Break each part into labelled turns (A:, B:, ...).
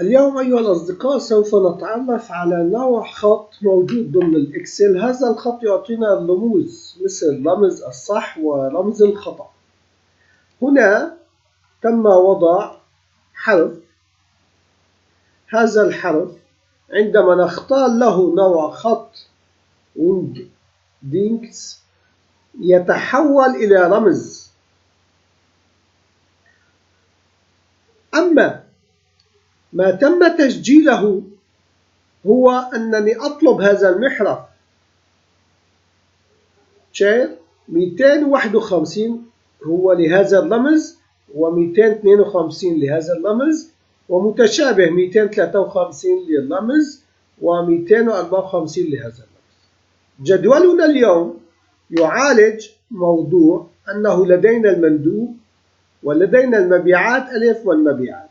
A: اليوم أيها الأصدقاء سوف نتعرف على نوع خط موجود ضمن الإكسل. هذا الخط يعطينا الرموز مثل رمز الصح ورمز الخطأ. هنا تم وضع حرف. هذا الحرف عندما نختار له نوع خط ويندينكس يتحول إلى رمز. أما ما تم تسجيله هو أنني أطلب هذا المحرف شير 251 هو لهذا الرمز و252 لهذا الرمز، ومتشابه 253 للرمز و254 لهذا الرمز. جدولنا اليوم يعالج موضوع أنه لدينا المندوب ولدينا المبيعات ألف والمبيعات.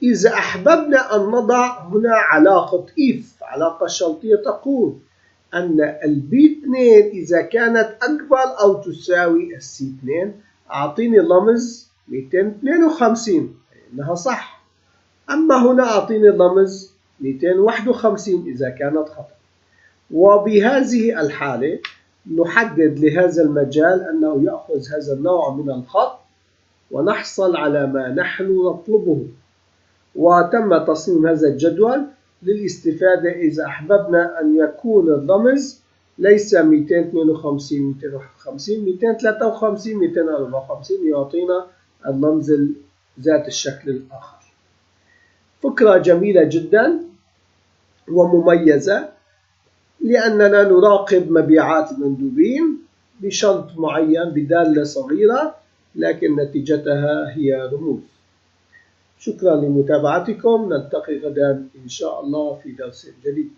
A: إذا أحببنا أن نضع هنا علاقة if، علاقة شرطية تقول أن الB2 إذا كانت أكبر أو تساوي C2 أعطيني الرمز 252 إنها صح. أما هنا أعطيني الرمز 251 إذا كانت خطأ. وبهذه الحالة نحدد لهذا المجال أنه يأخذ هذا النوع من الخط ونحصل على ما نحن نطلبه. وتم تصميم هذا الجدول للاستفادة إذا أحببنا أن يكون الرمز ليس 252 251 253 254 يعطينا الرمز ذات الشكل الآخر. فكرة جميلة جدا ومميزة لأننا نراقب مبيعات المندوبين بشرط معين بدالة صغيرة لكن نتيجتها هي رموز. شكرا لمتابعتكم، نلتقي غدا إن شاء الله في درس جديد.